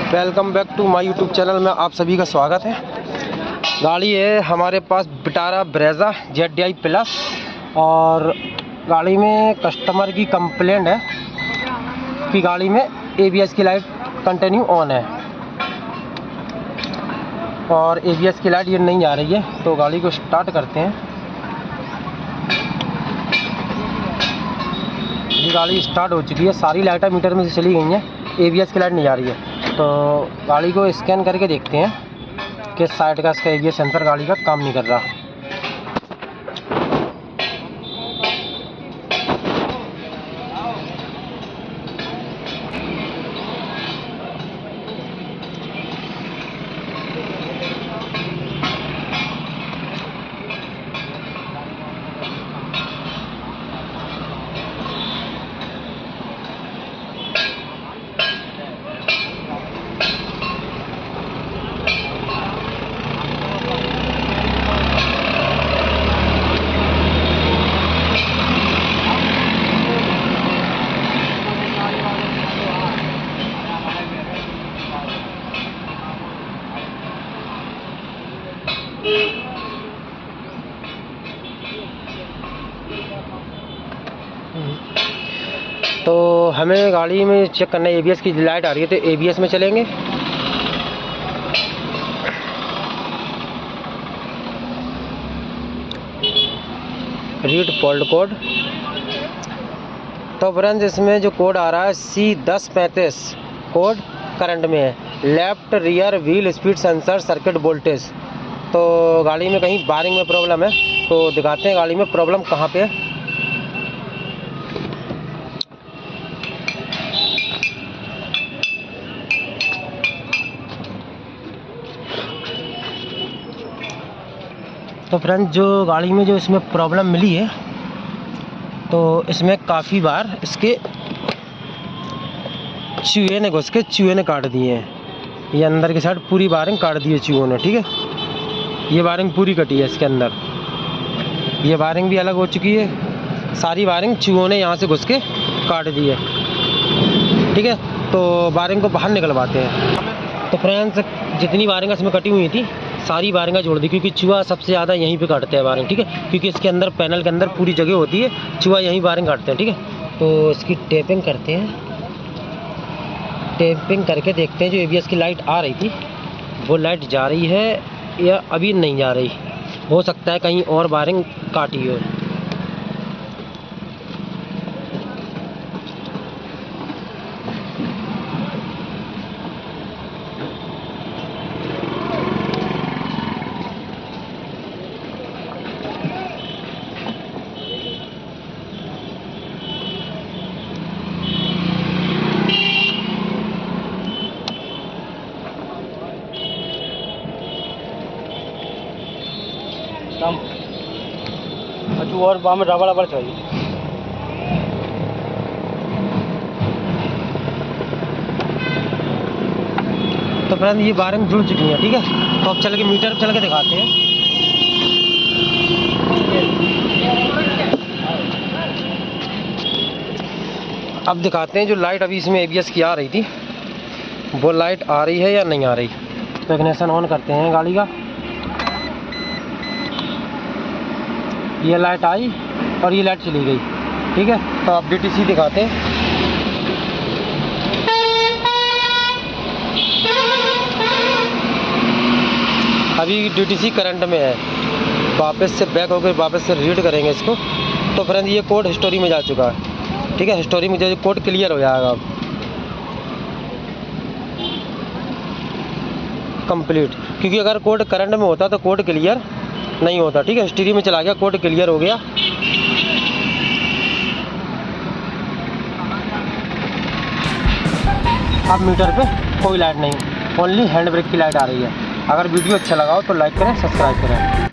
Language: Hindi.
Welcome back to my YouTube channel में आप सभी का स्वागत है। गाड़ी है हमारे पास विटारा ब्रेजा ZDI प्लस और गाड़ी में कस्टमर की कंप्लेंट है कि गाड़ी में ABS की लाइट कंटिन्यू ऑन है और ABS की लाइट ये नहीं आ रही है। तो गाड़ी को स्टार्ट करते हैं। ये गाड़ी स्टार्ट हो चुकी है, सारी लाइटें मीटर में से चली गई हैं, ABS की लाइट नहीं आ रही है। तो गाड़ी को स्कैन करके देखते हैं कि साइड का इसका ABS सेंसर गाड़ी का काम नहीं कर रहा। तो हमें गाड़ी में चेक करना है, ABS की लाइट आ रही है तो ABS में चलेंगे। Read fault code. तो फ्रेंड्स इसमें जो कोड आ रहा है C1035 कोड करंट में है, left rear wheel speed sensor circuit voltage. तो गाड़ी में कहीं वायरिंग में प्रॉब्लम है, तो दिखाते हैं गाड़ी में प्रॉब्लम कहाँ पे है। तो फ्रेंड्स जो गाड़ी में जो इसमें प्रॉब्लम मिली है, तो इसमें काफ़ी बार इसके चूहे ने घुस के चूहे ने काट दिए हैं। ये अंदर की साइड पूरी वायरिंग काट दी है चूहों ने, ठीक है। ये वायरिंग पूरी कटी है इसके अंदर, ये वायरिंग भी अलग हो चुकी है, सारी वायरिंग चूहों ने यहाँ से घुस के काट दी है, ठीक है। तो वायरिंग को बाहर निकलवाते हैं। तो फ्रेंड्स जितनी वायरिंग इसमें कटी हुई थी सारी वायरिंग जोड़ दी, क्योंकि चूहा सबसे ज़्यादा यहीं पे काटते हैं वायरिंग, ठीक है। क्योंकि इसके अंदर पैनल के अंदर पूरी जगह होती है, चूहा यहीं वायरिंग काटते हैं, ठीक है। तो इसकी टेपिंग करते हैं। टेपिंग करके देखते हैं जो ABS की लाइट आ रही थी वो लाइट जा रही है या अभी नहीं जा रही। हो सकता है कहीं और वायरिंग काटी हो। अच्छा और वहाँ में रबड़ चाहिए। तो फ्रेंड ये वायरिंग जुड़ चुकी है, ठीक है। तो अब चल के मीटर पर चल के दिखाते हैं। अब दिखाते हैं जो लाइट अभी इसमें ABS की आ रही थी वो लाइट आ रही है या नहीं आ रही। तो इग्निशन ऑन करते हैं गाड़ी का। ये लाइट आई और ये लाइट चली गई, ठीक है। तो अब DTC दिखाते हैं। अभी DTC करंट में है, वापस से बैक होकर वापस से रीड करेंगे इसको। तो फ्रेंड ये कोड हिस्टोरी में जा चुका है, ठीक है। हिस्टोरी में जो कोड क्लियर हो जाएगा अब कंप्लीट, क्योंकि अगर कोड करंट में होता तो कोड क्लियर नहीं होता, ठीक है। हिस्ट्री में चला गया, कोड क्लियर हो गया। अब मीटर पे कोई लाइट नहीं, ओनली हैंड ब्रेक की लाइट आ रही है। अगर वीडियो अच्छा लगा हो तो लाइक करें, सब्सक्राइब करें।